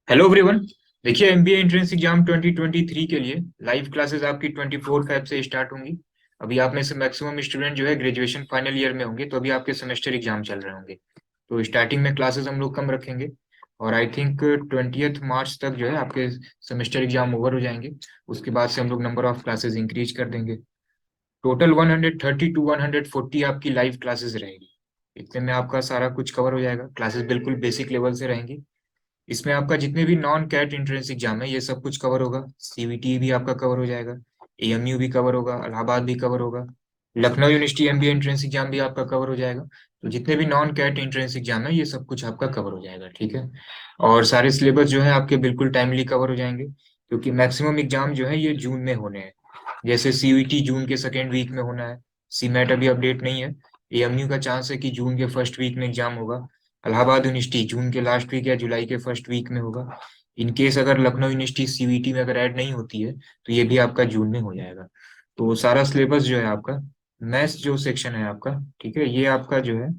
Hello everyone. देखिए, MBA entrance exam 2023 के लिए लाइव क्लासेस आपकी 24 फेब से स्टार्ट होंगी। अभी आप में से मैक्सिमम स्टूडेंट जो है ग्रेजुएशन फाइनल ईयर में होंगे, तो अभी आपके सेमेस्टर एग्जाम चल रहे होंगे। तो स्टार्टिंग में क्लासेस हम लोग कम रखेंगे और आई थिंक 20th मार्च तक जो है आपके सेमेस्टर एग्जाम ओवर हो जाएंगे। उसके बाद से हम लोग नंबर ऑफ क्लासेस इंक्रीज कर देंगे। टोटल 130 टू 140 आपकी लाइव क्लासेस रहेगी। इतने में आपका सारा कुछ कवर हो जाएगा। क्लासेस बिल्कुल बेसिक लेवल से रहेंगी। इसमें आपका जितने भी नॉन कैट एंट्रेंस एग्जाम है ये सब कुछ कवर होगा। सीवीटी भी आपका कवर हो जाएगा। एएमयू भी कवर होगा। इलाहाबाद भी कवर होगा। Lucknow university MBA entrance exam भी आपका कवर हो जाएगा। तो जितने भी नॉन कैट एंट्रेंस एग्जाम है ये सब कुछ आपका कवर हो जाएगा, ठीक है। और सारे सिलेबस जो है आपके बिल्कुल टाइमली कवर हो जाएंगे, क्योंकि मैक्सिमम एग्जाम जो है ये जून में होने हैं। जैसे सीयूईटी जून के सेकेंड वीक में होना है। सीमेट अभी अपडेट नहीं है। एएमयू का चांस है कि जून के फर्स्ट वीक में एग्जाम होगा। इलाहाबाद यूनिवर्सिटी जून के लास्ट वीक या जुलाई के फर्स्ट वीक में होगा। इन केस अगर लखनऊ यूनिवर्सिटी सीवीटी में अगर ऐड नहीं होती है तो ये भी आपका जून में हो जाएगा। तो सारा सिलेबस जो है आपका, मैथ्स जो सेक्शन है आपका, ठीक है, ये आपका जो है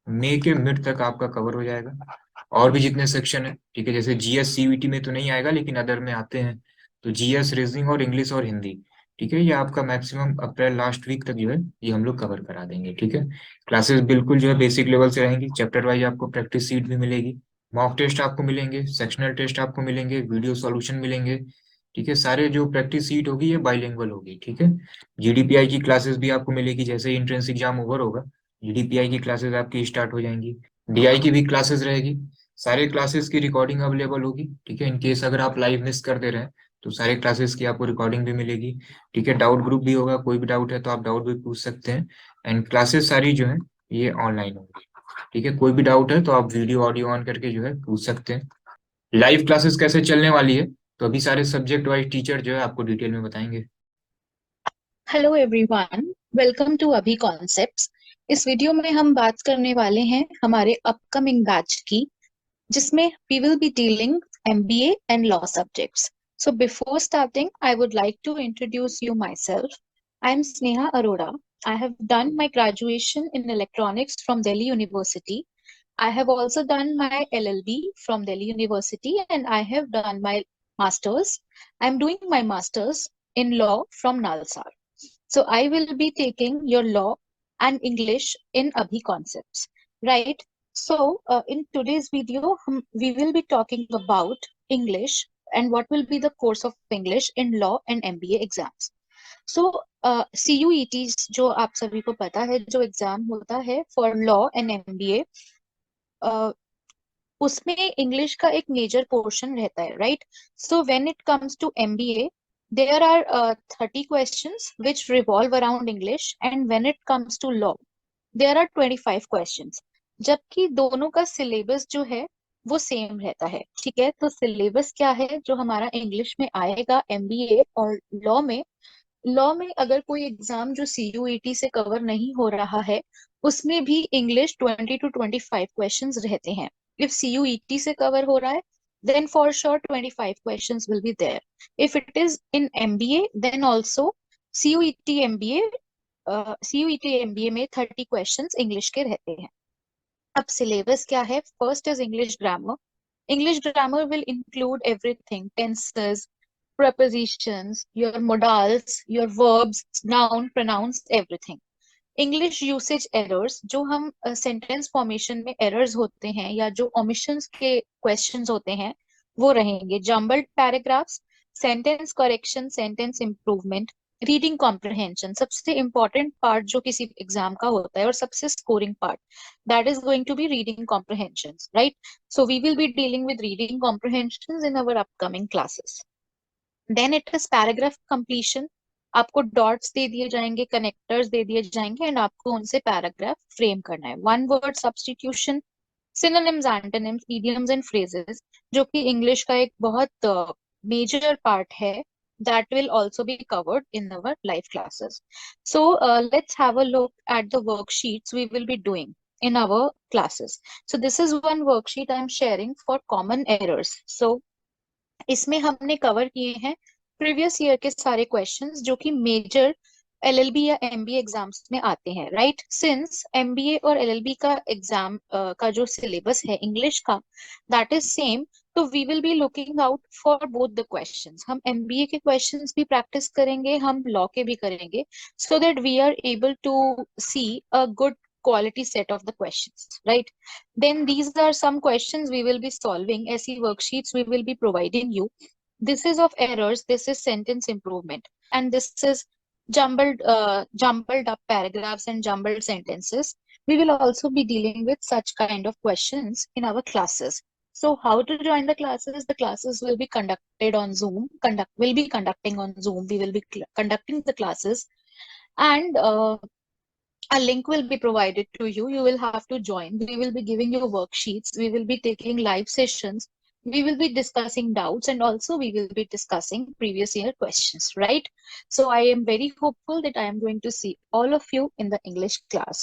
मई के मिड तक आपका कवर हो जाएगा। और भी जितने सेक्शन है, ठीक है, जैसे जीएस सीवीटी में तो नहीं आएगा लेकिन अदर में आते हैं। तो जीएस, रीजनिंग और इंग्लिश और हिंदी, ठीक है, ये आपका मैक्सिमम अप्रैल लास्ट वीक तक जो है ये हम लोग कवर करा देंगे, ठीक है। क्लासेस बिल्कुल जो है बेसिक लेवल से रहेंगी। चैप्टर वाइज आपको प्रैक्टिस सीट भी मिलेगी। मॉक टेस्ट आपको मिलेंगे, सेक्शनल टेस्ट आपको मिलेंगे, वीडियो सॉल्यूशन मिलेंगे, ठीक है। सारे जो प्रैक्टिस सीट होगी ये बाइलिंगुअल होगी, ठीक है। जीडीपीआई की क्लासेस भी आपको मिलेगी। जैसे ही एंट्रेंस एग्जाम ओवर होगा, जीडीपीआई की क्लासेस आपकी स्टार्ट हो जाएंगी। डीआई की भी क्लासेस रहेगी। सारे क्लासेस की रिकॉर्डिंग अवेलेबल होगी, ठीक है। इन केस अगर आप लाइव मिस कर दे रहे हैं तो सारे क्लासेस की आपको रिकॉर्डिंग भी मिलेगी, ठीक है। डाउट ग्रुप भी होगा, कोई भी डाउट है तो आप डाउट भी पूछ सकते हैं। एंड क्लासेस सारी जो है ये ऑनलाइन होंगी, ठीक है। कोई भी डाउट है तो आप वीडियो ऑडियो ऑन करके जो है पूछ सकते हैं। लाइव क्लासेस कैसे चलने वाली है, तो अभी सारे सब्जेक्ट वाइज टीचर जो है आपको डिटेल में बताएंगे। हेलो एवरीवन, वेलकम टू अभी कॉन्सेप्ट्स। इस वीडियो में हम बात करने वाले हैं हमारे अपकमिंग बैच की, जिसमें we will be dealing MBA and law subjects. So before starting, I would like to introduce you myself. I am Sneha Arora. I have done my graduation in electronics from Delhi University. I have also done my LLB from Delhi University, and I have done my masters. I am doing my masters in law from Nalsar. So I will be taking your law and English in Abhi concepts, right? So in today's video, we will be talking about English and what will be the course of English in law and MBA exams. So CUETs जो आप सभी को पता है, जो exam होता है for law and MBA, उसमें इंग्लिश का एक मेजर पोर्शन रहता है, right? So when it comes to MBA, there are 30 questions which revolve around English, and when it comes to law there are 25 questions. जबकि दोनों का सिलेबस जो है वो सेम रहता है, ठीक है। तो सिलेबस क्या है जो हमारा इंग्लिश में आएगा एमबीए और लॉ में अगर कोई एग्जाम जो सीयूईटी से कवर नहीं हो रहा है, उसमें भी इंग्लिश 20 to 25 क्वेश्चंस रहते हैं। इफ सीयूईटी से कवर हो रहा है, then for sure 25 questions will be there. If it is in MBA, then also CUET MBA, CUET MBA में 30 क्वेश्चंस इंग्लिश के रहते हैं। अब सिलेबस क्या है? First is English grammar. English grammar will include everything: tenses, prepositions, your modals, your verbs, noun, pronouns, everything. English usage errors, जो हम sentence formation में एरर्स होते हैं या जो omissions के क्वेश्चंस होते हैं, वो रहेंगे. Jumbled paragraphs, sentence correction, sentence improvement, reading comprehension, सबसे इंपॉर्टेंट पार्ट जो किसी एग्जाम का होता है और सबसे scoring part, that is going to be reading comprehensions, right? So we will be dealing with reading comprehensions in our upcoming classes. Then it is paragraph completion. आपको dots दे दिए जाएंगे, कनेक्टर्स दे दिए जाएंगे, एंड आपको उनसे पैराग्राफ फ्रेम करना है. One word substitution, synonyms, antonyms, idioms and phrases, जो कि इंग्लिश का एक बहुत मेजर पार्ट है, that will also be covered in our live classes. So let's have a look at the worksheets we will be doing in our classes. So this is one worksheet I am sharing for common errors. So इसमें हमने cover किए हैं previous year के सारे questions जो कि major LLB या MBA exams में आते हैं, राइट? सिंस एमबीए और एलएलबी का एग्जाम का जो सिलेबस है इंग्लिश का, दैट इज सेम, तो we will be looking out for both the questions. हम एमबीए के क्वेश्चंस भी प्रैक्टिस करेंगे, हम लॉ के भी करेंगे, so that we are able to see a good quality set of the questions, right? Then these are some questions we will be solving. ऐसी worksheets we will be providing you. This is of errors, this is sentence improvement, and this is jumbled up paragraphs and jumbled sentences. We will also be dealing with such kind of questions in our classes. So how to join the classes? The classes will be conducted on Zoom. Will be conducting on Zoom. We will be conducting the classes, and a link will be provided to you. You will have to join. We will be giving you worksheets. We will be taking live sessions. We will be discussing doubts, and also we will be discussing previous year questions, right? So I am very hopeful that I am going to see all of you in the English class.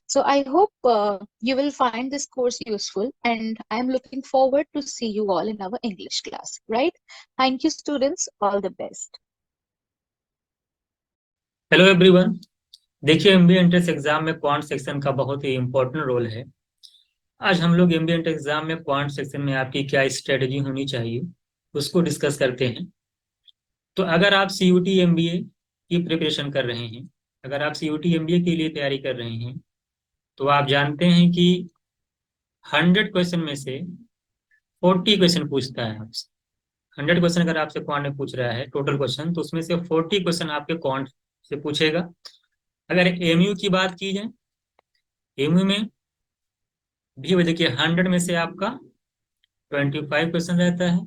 So I hope you will find this course useful, and I am looking forward to see you all in our English class, right? Thank you, students. All the best. Hello everyone. देखिए, MBA entrance exam में quant section का बहुत ही important role है। आज हम लोग MBA entrance exam में quant section में आपकी क्या स्ट्रेटेजी होनी चाहिए उसको डिस्कस करते हैं। तो अगर आप सीयूटी एमबीए की प्रिपरेशन कर रहे हैं, अगर आप सीयूटी एमबीए के लिए तैयारी कर रहे हैं, तो आप जानते हैं कि 100 क्वेश्चन में से 40 क्वेश्चन पूछता है आपसे। 100 क्वेश्चन अगर आपसे क्वांट में पूछ रहा है टोटल क्वेश्चन, तो उसमें से 40 क्वेश्चन आपके क्वांट से पूछेगा। अगर एमयू की बात की जाए, एमयू में भी देखिए 100 में से आपका 25 क्वेश्चन रहता है।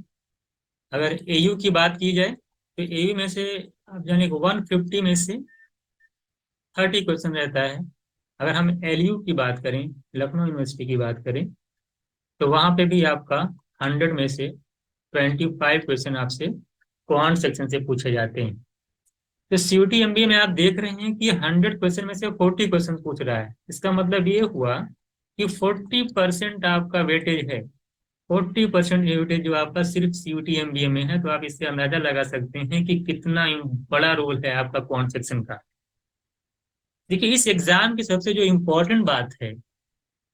अगर एयू की बात की जाए तो एयू में से आप जाने 150 में से 30 क्वेश्चन रहता है। अगर हम एलयू की बात करें, लखनऊ यूनिवर्सिटी की बात करें, तो वहां पे भी आपका 100 में से 25 क्वेश्चन आपसे क्वांट सेक्शन से पूछे जाते हैं। तो सीयूटी एमबीए में आप देख रहे हैं कि 100 क्वेश्चन में से 40 क्वेश्चन पूछ रहा है। इसका मतलब ये हुआ कि 40% आपका वेटेज है। 40% वेटेज जो आपका सिर्फ सीयूटी एमबीए में है। तो आप इससे अंदाजा लगा सकते हैं कि कितना बड़ा रोल है आपका क्वांट सेक्शन का। देखिए, इस एग्जाम की सबसे जो इम्पोर्टेंट बात है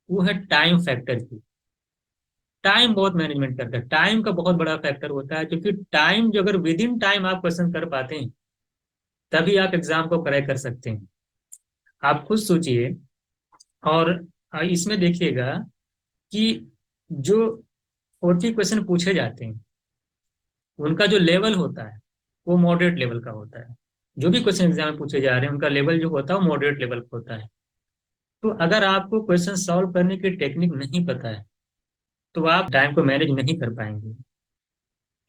वो है टाइम फैक्टर की। टाइम बहुत मैनेजमेंट करता है, टाइम का बहुत बड़ा फैक्टर होता है, क्योंकि टाइम जो अगर विद इन टाइम आप क्वेश्चन कर पाते हैं तभी आप एग्जाम को क्रैक कर सकते हैं। आप खुद सोचिए और इसमें देखिएगा कि जो 40 क्वेश्चन पूछे जाते हैं उनका जो लेवल होता है वो मॉडरेट लेवल का होता है। जो भी क्वेश्चन एग्जाम में पूछे जा रहे हैं उनका लेवल जो होता है वो मॉडरेट लेवल का होता है। तो अगर आपको क्वेश्चन सॉल्व करने की टेक्निक नहीं पता है तो आप टाइम को मैनेज नहीं कर पाएंगे,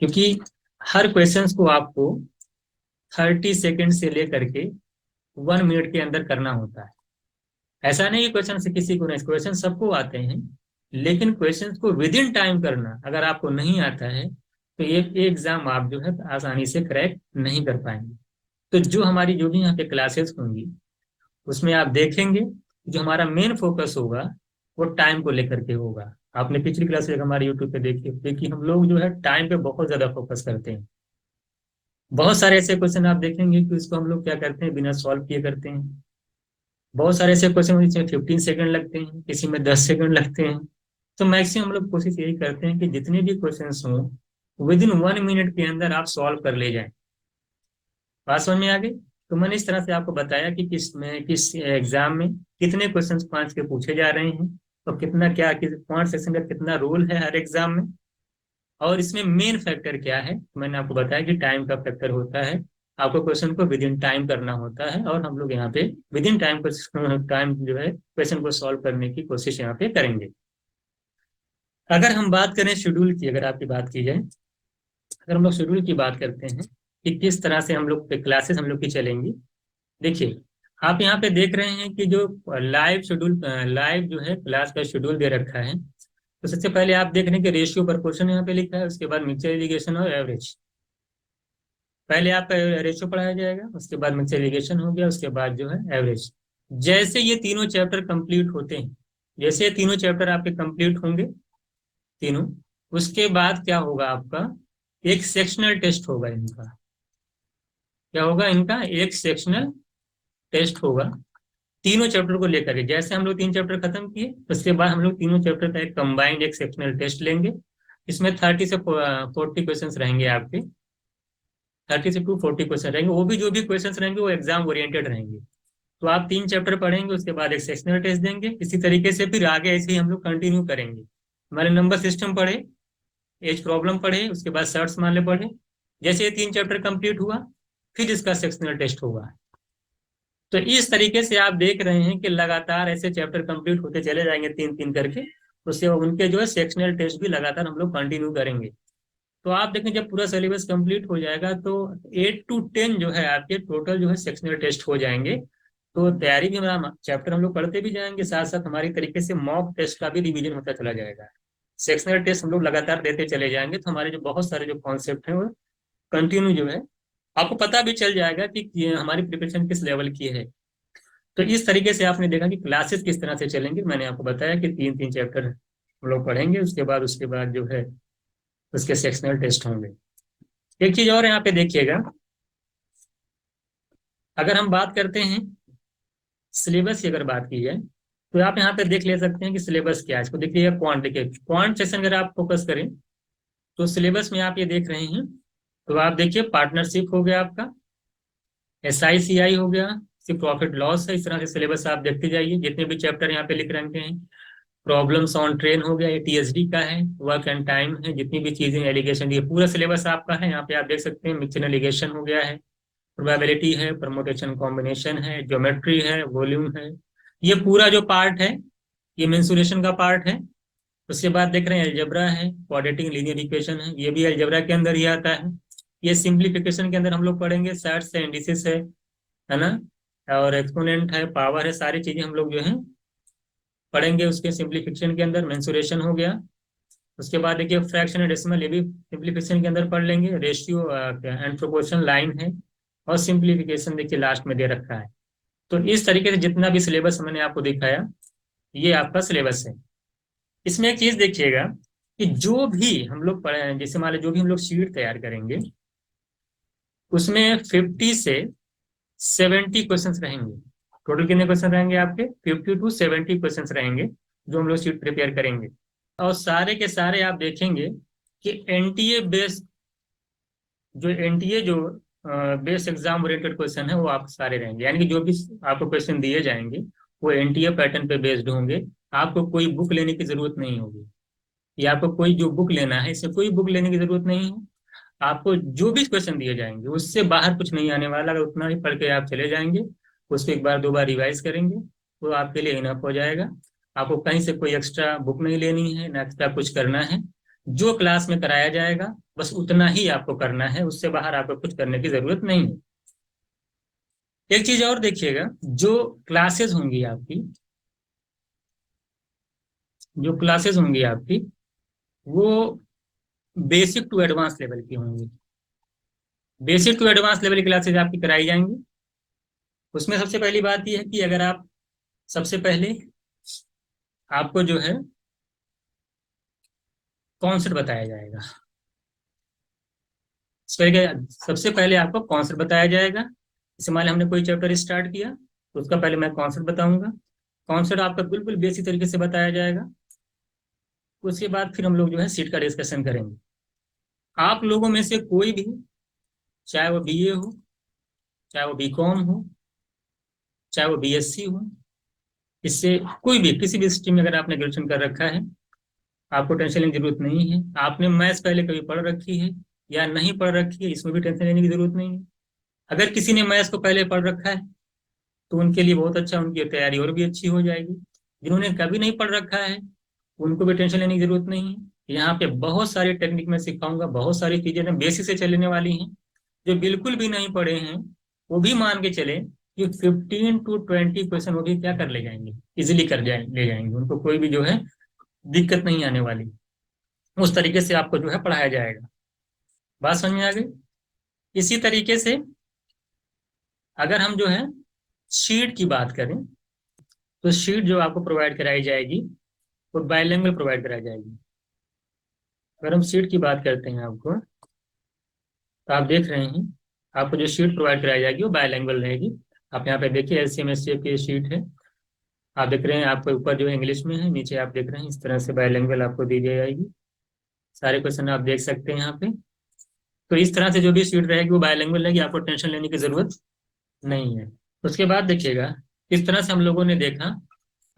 क्योंकि हर क्वेश्चन को आपको 30 सेकेंड से लेकर के 1 मिनट के अंदर करना होता है। ऐसा नहीं कि क्वेश्चन से किसी को नहीं, क्वेश्चन सबको आते हैं, लेकिन क्वेश्चन को विद इन टाइम करना अगर आपको नहीं आता है तो ये एग्जाम आप जो है आसानी से क्रैक नहीं कर पाएंगे। तो जो हमारी जो भी यहाँ पे क्लासेस होंगी उसमें आप देखेंगे जो हमारा मेन फोकस होगा वो टाइम को लेकर के होगा। आपने पिछली क्लास हमारे यूट्यूब पे देखिए हम लोग जो है टाइम पे बहुत ज्यादा फोकस करते हैं। बहुत सारे ऐसे क्वेश्चन आप देखेंगे कि उसको हम लोग क्या करते हैं, बिना सॉल्व किए करते हैं। बहुत सारे ऐसे क्वेश्चन जिसमें 15 सेकंड लगते हैं, किसी में 10 सेकंड लगते हैं। तो मैक्सिमम हम लोग कोशिश यही करते हैं कि जितने भी क्वेश्चन हों विद इन 1 मिनट के अंदर आप सॉल्व कर ले जाएं। बात समझ में आ गई? तो मैंने इस तरह से आपको बताया कि किस एग्जाम में कितने क्वेश्चन क्वांट के पूछे जा रहे हैं और कितना क्या क्वांट सेक्शन का कितना रोल है हर एग्जाम में, और इसमें मेन फैक्टर क्या है। मैंने आपको बताया कि टाइम का फैक्टर होता है, आपको क्वेश्चन को विद इन टाइम करना होता है, और हम लोग यहाँ पे विद इन टाइम जो है क्वेश्चन को सॉल्व करने की कोशिश यहाँ पे करेंगे। अगर हम बात करें शेड्यूल की, अगर आपकी बात की जाए, अगर हम लोग शेड्यूल की बात करते हैं कि किस तरह से हम लोग क्लासेस हम लोग की चलेंगी। देखिए, आप यहाँ पे देख रहे हैं कि जो लाइव शेड्यूल, लाइव जो है क्लास का शेड्यूल दे रखा है। तो सबसे पहले आप देख रहे हैं कि रेशियो प्रोपोर्शन यहाँ पे लिखा है, उसके बाद मिक्सचर इरिगेशन और एवरेज। पहले आपका रेशियो पढ़ाया जाएगा, उसके बाद मिक्सचर इरिगेशन हो गया, उसके बाद जो है एवरेज। जैसे ये तीनों चैप्टर कंप्लीट होते हैं, जैसे ये तीनों चैप्टर आपके कंप्लीट होंगे तीनों, उसके बाद क्या होगा, आपका एक सेक्शनल टेस्ट होगा इनका। क्या होगा इनका? एक सेक्शनल टेस्ट होगा तीनों चैप्टर को लेकर के। जैसे हम लोग 3 चैप्टर खत्म किए उसके बाद हम लोग तीनों चैप्टर का एक कंबाइंड एक सेक्शनल टेस्ट लेंगे। इसमें 30 से 40 क्वेश्चन रहेंगे आपके, 30 से 40 क्वेश्चन रहेंगे। वो भी जो भी क्वेश्चन रहेंगे वो एग्जाम ओरिएंटेड रहेंगे। तो आप 3 चैप्टर पढ़ेंगे, उसके बाद एक सेक्शनल टेस्ट देंगे। इसी तरीके से फिर आगे ऐसे ही हम लोग कंटिन्यू करेंगे। हमारे नंबर सिस्टम पढ़े, एज प्रॉब्लम पढ़े, उसके बाद शर्ट्स मान ले पढ़े। जैसे ये 3 चैप्टर कंप्लीट हुआ फिर इसका सेक्शनल टेस्ट होगा। तो इस तरीके से आप देख रहे हैं कि लगातार ऐसे चैप्टर कंप्लीट होते चले जाएंगे 3-3 करके। उससे उनके जो है सेक्शनल टेस्ट भी लगातार हम लोग कंटिन्यू करेंगे। तो आप देखें जब पूरा सिलेबस कंप्लीट हो जाएगा तो 8 to 10 जो है आपके टोटल जो है सेक्शनल टेस्ट हो जाएंगे। तो तैयारी भी हमारा चैप्टर हम लोग पढ़ते भी जाएंगे, साथ साथ हमारी तरीके से मॉक टेस्ट का भी रिवीजन होता चला जाएगा। सेक्शनल टेस्ट हम लोग लगातार देते चले जाएंगे तो हमारे जो बहुत सारे जो कॉन्सेप्ट हैं वो कंटिन्यू जो है आपको पता भी चल जाएगा कि हमारी प्रिपरेशन किस लेवल की है। तो इस तरीके से आपने देखा कि क्लासेस किस तरह से चलेंगे। मैंने आपको बताया कि 3-3 चैप्टर हम लोग पढ़ेंगे, उसके बाद जो है उसके सेक्शनल टेस्ट होंगे। एक चीज और यहाँ पे देखिएगा, अगर हम बात करते हैं सिलेबस की, अगर बात की जाए तो आप यहाँ पे देख ले सकते हैं कि सिलेबस क्या है। इसको देखिएगा, क्वांट, देखिए क्वांट सेक्शन अगर आप फोकस करें तो सिलेबस में आप ये देख रहे हैं। तो आप देखिए पार्टनरशिप हो गया आपका, SICI हो गया, सिर्फ प्रॉफिट लॉस है। इस तरह से सिलेबस आप देखते जाइए, जितने भी चैप्टर यहाँ पे लिख रखे हैं। प्रॉब्लम्स ऑन ट्रेन हो गया, ये TSD का है। वर्क एंड टाइम है, जितनी भी चीजें एलिगेशन, ये पूरा सिलेबस आपका है। यहाँ पे आप देख सकते हैं मिक्सड एलिगेशन हो गया है, प्रोबेबिलिटी है, परमुटेशन कॉम्बिनेशन है, ज्योमेट्री है, वॉल्यूम है। ये पूरा जो पार्ट है ये मेंसुरेशन का पार्ट है। उसके बाद देख रहे हैं अलजेब्रा है, क्वाड्रेटिक लीनियर इक्वेशन है, ये भी अलजेब्रा के अंदर ही आता है। ये सिंप्लीफिकेशन के अंदर हम लोग पढ़ेंगे, सेट्स है, इंडिसेस है ना, और एक्सपोनेंट है, पावर है, सारी चीजें हम लोग जो है पढ़ेंगे उसके सिंप्लीफिकेशन के अंदर। मेंसुरेशन हो गया। उसके बाद देखिए फ्रैक्शन एंड डेसिमल, ये भी सिंप्लीफिकेशन के अंदर पढ़ लेंगे। रेशियो एंड प्रोपोर्शन लाइन है, और सिंप्लीफिकेशन देखिए लास्ट में दे रखा है। तो इस तरीके से जितना भी सिलेबस मैंने आपको दिखाया ये आपका सिलेबस है। इसमें एक चीज देखिएगा कि जो भी हम लोग पढ़े, जैसे मान लो जो भी हम लोग शीट तैयार करेंगे उसमें 50 से 70 क्वेश्चन रहेंगे। टोटल कितने क्वेश्चन रहेंगे आपके? 50 to 70 क्वेश्चन रहेंगे जो हम लोग शीट प्रिपेयर करेंगे। और सारे के सारे आप देखेंगे कि एनटीए जो बेस एग्जाम ओरिएंटेड क्वेश्चन है वो आप सारे रहेंगे। यानी कि जो भी आपको क्वेश्चन दिए जाएंगे वो एनटीए पैटर्न पे बेस्ड होंगे। आपको कोई बुक लेने की जरूरत नहीं होगी, या आपको कोई जो बुक लेना है इससे कोई बुक लेने की जरूरत नहीं है। आपको जो भी क्वेश्चन दिए जाएंगे उससे बाहर कुछ नहीं आने वाला। अगर उतना ही पढ़ के आप चले जाएंगे, उसको एक बार 2 बार रिवाइज करेंगे तो आपके लिए इनफ हो जाएगा। आपको कहीं से कोई एक्स्ट्रा बुक नहीं लेनी है, ना एक्स्ट्रा कुछ करना है। जो क्लास में कराया जाएगा बस उतना ही आपको करना है, उससे बाहर आपको कुछ करने की जरूरत नहीं है। एक चीज और देखिएगा, जो क्लासेस होंगी आपकी वो बेसिक टू एडवांस लेवल की होंगी। बेसिक टू एडवांस लेवल की क्लासेज आपकी कराई जाएंगी। उसमें सबसे पहली बात यह है कि अगर आप सबसे पहले आपको जो है कॉन्सेप्ट बताया जाएगा। सबसे पहले आपको कॉन्सेप्ट बताया जाएगा। जैसे मान लीजिए हमने कोई चैप्टर स्टार्ट किया तो उसका पहले मैं कॉन्सेप्ट बताऊंगा। कॉन्सेप्ट आपका बिल्कुल बेसिक तरीके से बताया जाएगा। उसके बाद फिर हम लोग जो है सीट का डिस्कशन करेंगे। आप लोगों में से कोई भी, चाहे वो BA हो, चाहे वो BCom हो, चाहे वो BSc हो, इससे कोई भी किसी भी स्ट्रीम में अगर आपने ग्रेजुएशन कर रखा है आपको टेंशन लेने की जरूरत नहीं है। आपने मैथ्स पहले कभी पढ़ रखी है या नहीं पढ़ रखी है, इसमें भी टेंशन लेने की जरूरत नहीं है। अगर किसी ने मैथ्स को पहले पढ़ रखा है तो उनके लिए बहुत अच्छा, उनकी तैयारी और भी अच्छी हो जाएगी। जिन्होंने कभी नहीं पढ़ रखा है उनको भी टेंशन लेने की जरूरत नहीं है। यहाँ पे बहुत सारी टेक्निक मैं सिखाऊंगा, बहुत सारी चीजें बेसिक से चलने वाली हैं। जो बिल्कुल भी नहीं पढ़े हैं वो भी मान के चले कि 15 to 20 क्वेश्चन वो भी क्या कर ले जाएंगे, इजिली ले जाएंगे। उनको कोई भी जो है दिक्कत नहीं आने वाली। उस तरीके से आपको जो है पढ़ाया जाएगा। बात समझ में आ गई? इसी तरीके से अगर हम जो है शीट की बात करें तो शीट जो आपको प्रोवाइड कराई जाएगी वो बाइलिंगुअल प्रोवाइड कराई जाएगी। अगर हम शीट की बात करते हैं आपको, तो आप देख रहे हैं आपको जो शीट प्रोवाइड कराई जाएगी वो बाइलिंगुअल रहेगी। आप यहाँ पे देखिए LCMS की शीट है। आप देख रहे हैं आपको ऊपर जो है इंग्लिश में है, नीचे आप देख रहे हैं इस तरह से बाइलिंगुअल आपको दी जाएगी। सारे क्वेश्चन आप देख सकते हैं यहाँ पे। तो इस तरह से जो भी सीट रहेगी वो बायलैंग्वेज रहेगी, आपको टेंशन लेने की जरूरत नहीं है। उसके बाद देखिएगा किस तरह से हम लोगों ने देखा,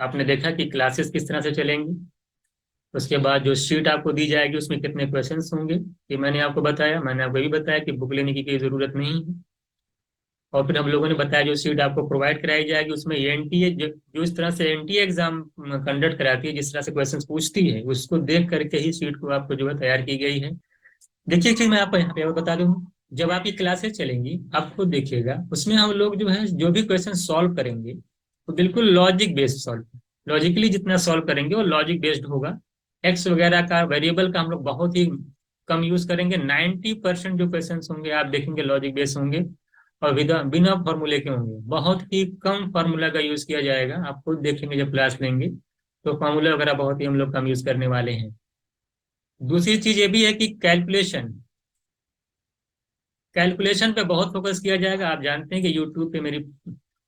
आपने देखा कि क्लासेस किस तरह से चलेंगी। उसके बाद जो शीट आपको दी जाएगी उसमें कितने क्वेश्चंस होंगे, ये मैंने आपको बताया। मैंने आपको ये भी बताया कि बुक लेने की कोई जरूरत नहीं है। और फिर हम लोगों ने बताया जो सीट आपको प्रोवाइड कराई जाएगी उसमें एनटीए, जो इस तरह से एनटीए एग्जाम कंडक्ट कराती है, जिस तरह से क्वेश्चंस पूछती है, उसको देख करके ही सीट को आपको जो है तैयार की गई है। देखिए एक चीज मैं आपको यहाँ पे और बता दूं, जब आपकी क्लासेस चलेंगी आप खुद देखिएगा, उसमें हम लोग जो है जो भी क्वेश्चन सॉल्व करेंगे वो बिल्कुल लॉजिक बेस्ड सॉल्व, लॉजिकली जितना सॉल्व करेंगे वो लॉजिक बेस्ड होगा। एक्स वगैरह का, वेरिएबल का हम लोग बहुत ही कम यूज करेंगे। 90% जो क्वेश्चन होंगे आप देखेंगे लॉजिक बेस्ड होंगे और बिना फॉर्मूले के होंगे। बहुत ही कम फार्मूला का यूज किया जाएगा, आप खुद देखेंगे जब क्लास लेंगे तो फार्मूला वगैरह बहुत ही हम लोग कम यूज करने वाले हैं। दूसरी चीज ये भी है कि कैलकुलेशन, कैलकुलेशन पे बहुत फोकस किया जाएगा। आप जानते हैं कि यूट्यूब पे मेरी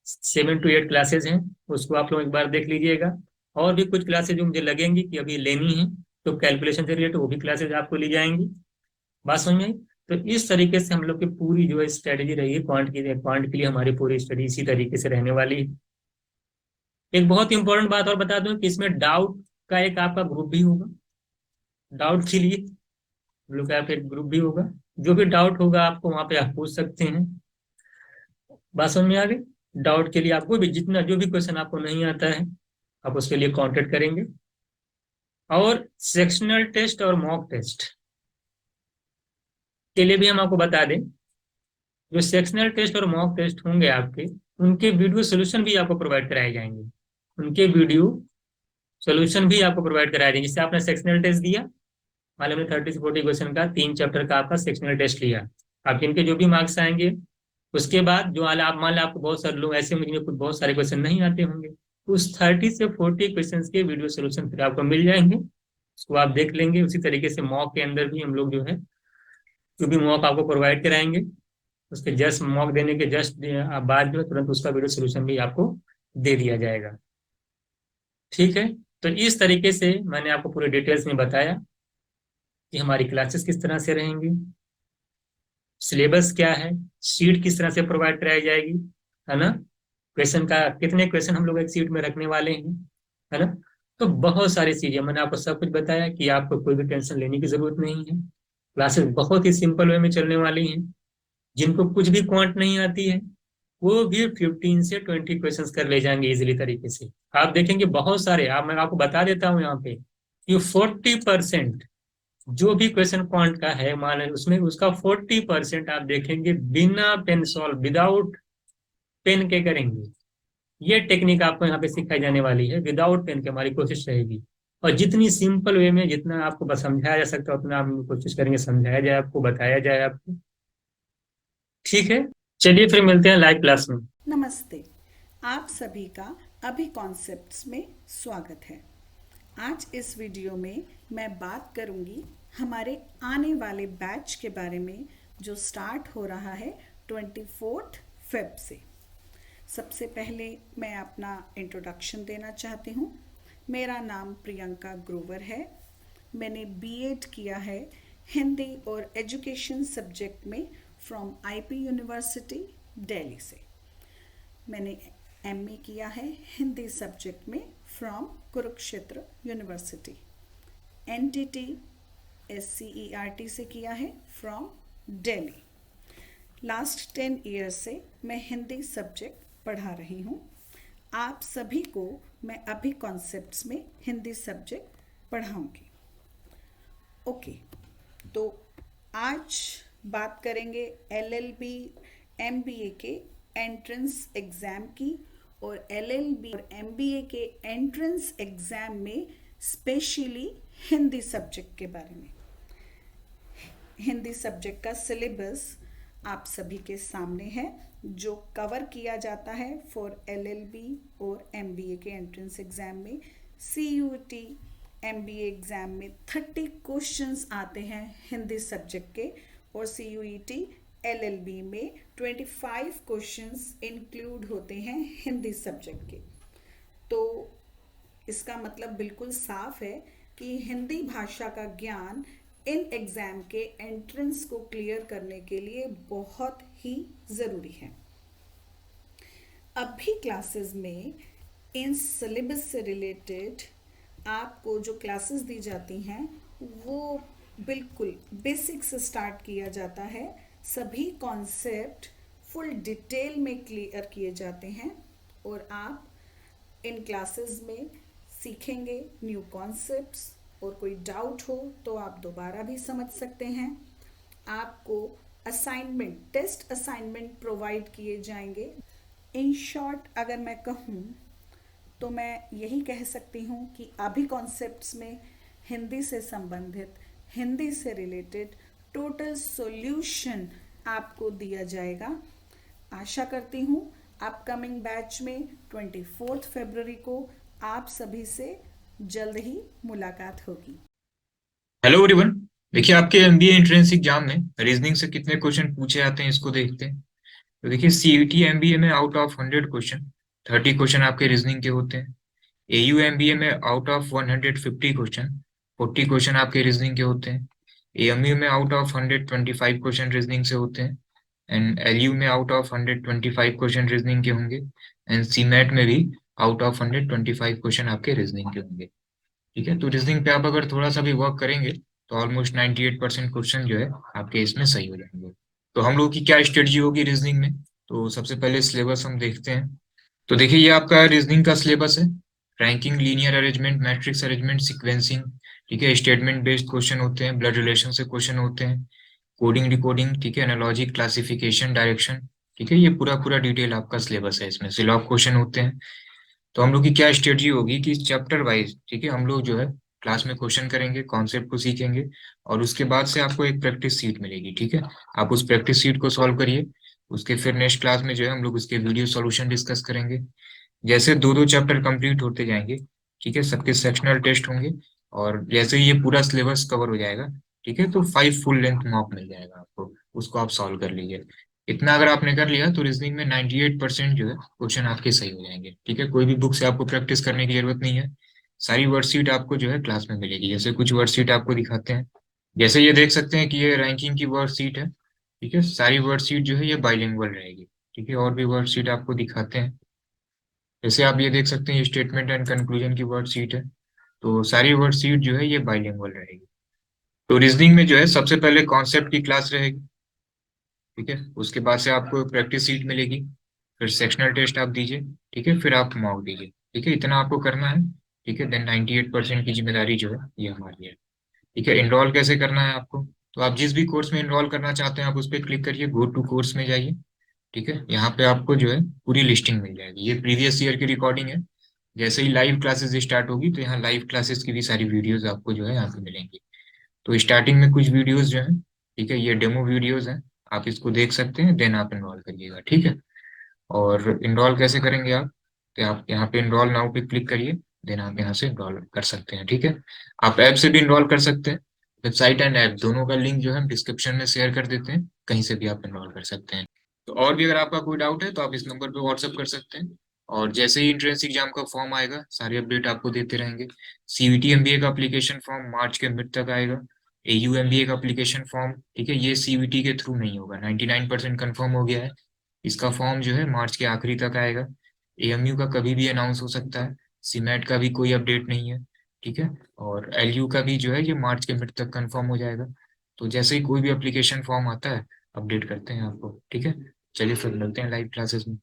7 to 8 क्लासेज हैं, उसको आप लोग एक बार देख लीजिएगा। और भी कुछ क्लासेज जो मुझे लगेंगी कि अभी लेनी है, तो कैलकुलेशन से रिलेटेड वो भी क्लासेज आपको ली जाएंगी। बात समझ में आई? तो इस तरीके से हम लोग की पूरी जो है स्ट्रेटेजी रही है क्वांट के लिए हमारी पूरी स्टडी इसी तरीके से रहने वाली है। एक बहुत इंपॉर्टेंट बात और बता दूं कि इसमें डाउट का एक आपका ग्रुप भी होगा। डाउट के लिए हम लोग का एक ग्रुप भी होगा, जो भी डाउट होगा आपको वहां पे आप पूछ सकते हैं। बात समझ में आ गई? डाउट के लिए आपको भी जितना जो भी क्वेश्चन आपको नहीं आता है आप उसके लिए कांटेक्ट करेंगे। और सेक्शनल टेस्ट और मॉक टेस्ट के लिए भी हम आपको बता दें, जो सेक्शनल टेस्ट और मॉक टेस्ट होंगे आपके, उनके वीडियो सोल्यूशन भी आपको प्रोवाइड कराए जाएंगे। उनके वीडियो सोल्यूशन भी आपको प्रोवाइड कराए जाएंगे। जिससे आपने सेक्शनल टेस्ट दिया, मान लीजिए 30 से 40 क्वेश्चन का 3 चैप्टर का आपका सेक्शनल टेस्ट लिया, आपके इनके जो भी मार्क्स आएंगे, उसके बाद जो आप मान लो आपको बहुत सारे लोग ऐसे मुझे कुछ बहुत सारे क्वेश्चन नहीं आते होंगे, उस 30 से 40 क्वेश्चन के वीडियो सोल्यूशन फिर आपको मिल जाएंगे, उसको आप देख लेंगे। उसी तरीके से मॉक के अंदर भी हम लोग जो है जो भी मॉक आपको प्रोवाइड कराएंगे, उसके जस्ट मॉक देने के जस्ट बाद जो है तुरंत उसका वीडियो सोल्यूशन भी आपको दे दिया जाएगा। ठीक है, तो इस तरीके से मैंने आपको पूरे डिटेल्स में बताया कि हमारी क्लासेस किस तरह से रहेंगी, सिलेबस क्या है, सीट किस तरह से प्रोवाइड कराई जाएगी, है ना, क्वेश्चन का कितने क्वेश्चन हम लोग एक सीट में रखने वाले हैं, है ना। तो बहुत सारी चीजें मैंने आपको सब कुछ बताया कि आपको कोई भी टेंशन लेने की जरूरत नहीं है। क्लासेस बहुत ही सिंपल वे में चलने वाली हैं। जिनको कुछ भी क्वांट नहीं आती है वो भी 15 से 20 क्वेश्चंस कर ले जाएंगे इजिली तरीके से। आप देखेंगे बहुत सारे, मैं आपको बता देता हूँ यहाँ पे कि 40% जो भी क्वेश्चन क्वांट का है मान लीजिए उसमें उसका 40% आप देखेंगे बिना पेन सॉल्व, विदाउट पेन के करेंगे। ये टेक्निक आपको यहाँ पे सिखाई जाने वाली है, विदाउट पेन के हमारी कोशिश रहेगी। और जितनी सिंपल वे में जितना आपको बस समझाया जा सकता है उतना हम कोशिश करेंगे समझाया जाए आपको, बताया जाए आपको। ठीक है, चलिए फिर मिलते हैं लाइव क्लास में। नमस्ते, आप सभी का अभी कॉन्सेप्ट्स में स्वागत है। आज इस वीडियो में मैं बात करूंगी हमारे आने वाले बैच के बारे में जो स्टार्ट हो रहा है 24 फेब से। सबसे पहले मैं अपना इंट्रोडक्शन देना चाहती हूँ। मेरा नाम प्रियंका ग्रोवर है। मैंने बीएड किया है हिंदी और एजुकेशन सब्जेक्ट में फ्रॉम आईपी यूनिवर्सिटी दिल्ली से। मैंने एमए किया है हिंदी सब्जेक्ट में from Kurukshetra university. NTT SCERT से किया है फ्रॉम दिल्ली। लास्ट 10 ईयर्स से मैं हिंदी सब्जेक्ट पढ़ा रही हूँ। आप सभी को मैं अभी कॉन्सेप्ट्स में हिंदी सब्जेक्ट पढ़ाऊँगी। ओके, तो आज बात करेंगे LLB MBA के एंट्रेंस एग्ज़ाम की और LLB और MBA के एंट्रेंस एग्ज़ाम में स्पेशली हिंदी सब्जेक्ट के बारे में। हिंदी सब्जेक्ट का सिलेबस आप सभी के सामने है जो कवर किया जाता है फॉर LLB और MBA के एंट्रेंस एग्ज़ाम में। CUET MBA एग्ज़ाम में 30 क्वेश्चंस आते हैं हिंदी सब्जेक्ट के और CUET LLB में 25 क्वेश्चंस इंक्लूड होते हैं हिंदी सब्जेक्ट के। तो इसका मतलब बिल्कुल साफ है कि हिंदी भाषा का ज्ञान इन एग्ज़ाम के एंट्रेंस को क्लियर करने के लिए बहुत ही ज़रूरी है। अभी क्लासेस में इन सिलेबस से रिलेटेड आपको जो क्लासेस दी जाती हैं वो बिल्कुल बेसिक से स्टार्ट किया जाता है। सभी कॉन्सेप्ट फुल डिटेल में क्लियर किए जाते हैं और आप इन क्लासेस में सीखेंगे न्यू कॉन्सेप्ट्स, और कोई डाउट हो तो आप दोबारा भी समझ सकते हैं। आपको असाइनमेंट, टेस्ट असाइनमेंट प्रोवाइड किए जाएंगे। इन शॉर्ट अगर मैं कहूँ तो मैं यही कह सकती हूँ कि अभी कॉन्सेप्ट्स में हिंदी से संबंधित, हिंदी से रिलेटेड टोटल सॉल्यूशन आपको दिया जाएगा। आशा करती हूँ अपकमिंग बैच में 24 फरवरी को आप सभी से जल्द ही मुलाकात होगी। हेलो एवरीवन, देखिए आपके एमबीए एंट्रेंस एग्जाम में रीजनिंग से कितने क्वेश्चन पूछे आते हैं इसको देखते हैं। तो देखिए सीईटी एमबीए में आउट ऑफ 100 क्वेश्चन 30 क्वेश्चन आपके रीजनिंग के होते हैं। एयू एमबीए में आउट ऑफ 150 क्वेश्चन 40 क्वेश्चन आपके रीजनिंग के होते हैं। एएमयू में आउट ऑफ 125 क्वेश्चन रीजनिंग से होते हैं। एंड एलयू में आउट ऑफ 125 क्वेश्चन रीजनिंग के होंगे। एंड सीमेट में भी आउट ऑफ 125 क्वेश्चन आपके रीजनिंग के होंगे। ठीक है, तो रीजनिंग पे आप अगर थोड़ा सा भी वर्क करेंगे तो ऑलमोस्ट 98% क्वेश्चन जो है आपके इसमें सही हो जाएंगे। तो हम लोग की क्या स्ट्रेटजी होगी रीजनिंग में, तो सबसे पहले सिलेबस हम देखते हैं। तो देखिए ये आपका रीजनिंग का सिलेबस है। Ranking, linear arrangement, matrix arrangement, sequencing, ठीक है, स्टेटमेंट बेस्ड क्वेश्चन होते हैं, ब्लड रिलेशन से क्वेश्चन होते हैं, कोडिंग डिकोडिंग, ठीक है, एनालॉजी, क्लासिफिकेशन, डायरेक्शन, ठीक है, ये पूरा पूरा डिटेल आपका सिलेबस है। इसमें सिलॉग क्वेश्चन होते हैं। तो हम लोग की क्या स्ट्रेटजी होगी कि चैप्टर वाइज, ठीक है, हम लोग जो है क्लास में क्वेश्चन करेंगे, कॉन्सेप्ट को सीखेंगे, और उसके बाद से आपको एक प्रैक्टिस सीट मिलेगी। ठीक है, आप उस प्रैक्टिस सीट को सॉल्व करिए। उसके फिर नेक्स्ट क्लास में जो है हम लोग उसके वीडियो सॉल्यूशन डिस्कस करेंगे। जैसे दो दो चैप्टर कंप्लीट होते जाएंगे, ठीक है, सबके सेक्शनल टेस्ट होंगे, और जैसे ही ये पूरा सिलेबस कवर हो जाएगा, ठीक है, तो 5 फुल लेंथ मॉक मिल जाएगा आपको, उसको आप सॉल्व कर लीजिए। इतना अगर आपने कर लिया तो रीजनिंग में 98% जो है क्वेश्चन आपके सही हो जाएंगे। ठीक है, कोई भी बुक से आपको प्रैक्टिस करने की जरूरत नहीं है। सारी वर्कशीट आपको जो है क्लास में मिलेगी। जैसे कुछ वर्कशीट आपको दिखाते हैं, जैसे ये देख सकते हैं कि ये रैंकिंग की वर्कशीट है। ठीक है, सारी वर्कशीट जो है ये बाइलिंगुअल रहेगी। ठीक है, और भी वर्कशीट आपको दिखाते हैं। जैसे आप ये देख सकते हैं ये स्टेटमेंट एंड कंक्लूजन की वर्कशीट है। तो सारी वर्कशीट जो है ये बाइलिंगुअल रहेगी। तो रीजनिंग में जो है सबसे पहले कॉन्सेप्ट की क्लास रहेगी। ठीक है, उसके बाद से आपको प्रैक्टिस सीट मिलेगी, फिर सेक्शनल टेस्ट आप दीजिए। ठीक है, फिर आप मॉक दीजिए। ठीक है, इतना आपको करना है। ठीक है, देन 98% की जिम्मेदारी जो है ये हमारी है। ठीक है, इनरोल कैसे करना है आपको, तो आप जिस भी कोर्स में इनरोल करना चाहते हैं आप उस पर क्लिक करिए, गो टू कोर्स में जाइए। ठीक है, यहाँ पे आपको जो है पूरी लिस्टिंग मिल जाएगी। ये प्रीवियस ईयर की रिकॉर्डिंग है। जैसे ही लाइव क्लासेस स्टार्ट होगी तो यहाँ लाइव क्लासेस की भी सारी वीडियोस आपको जो है यहाँ पे मिलेंगी। तो स्टार्टिंग में कुछ वीडियोस जो है, ठीक है, ये डेमो वीडियोस हैं, आप इसको देख सकते हैं, देन आप इनरोल करिएगा। ठीक है, और इनरोल कैसे करेंगे आप, तो आप यहाँ पे इनरोल नाउ पे क्लिक करिए, देन आप यहाँ से इनरोल कर सकते हैं। ठीक है, आप ऐप से भी इनरोल कर सकते हैं। वेबसाइट एंड ऐप दोनों का लिंक जो है हम डिस्क्रिप्शन में शेयर कर देते हैं, कहीं से भी आप इनरोल कर सकते हैं। तो और भी अगर आपका कोई डाउट है तो आप इस नंबर पे व्हाट्सअप कर सकते हैं। और जैसे ही एंट्रेंस एग्जाम का फॉर्म आएगा सारी अपडेट आपको देते रहेंगे। सीयूटी एमबीए का एप्लीकेशन फॉर्म मार्च के मिड तक आएगा। एयू एमबीए का एप्लीकेशन फॉर्म, ठीक है, ये सीयूटी के थ्रू नहीं होगा, 99% कंफर्म हो गया है। इसका फॉर्म जो है मार्च के आखिरी तक आएगा। एएमयू का कभी भी अनाउंस हो सकता है। सीमेट का भी कोई अपडेट नहीं है। ठीक है, और एलयू का भी जो है ये मार्च के मिड तक कंफर्म हो जाएगा। तो जैसे ही कोई भी एप्लीकेशन फॉर्म आता है अपडेट करते हैं आपको। ठीक है, चलिए फिर मिलते हैं लाइव क्लासेस में।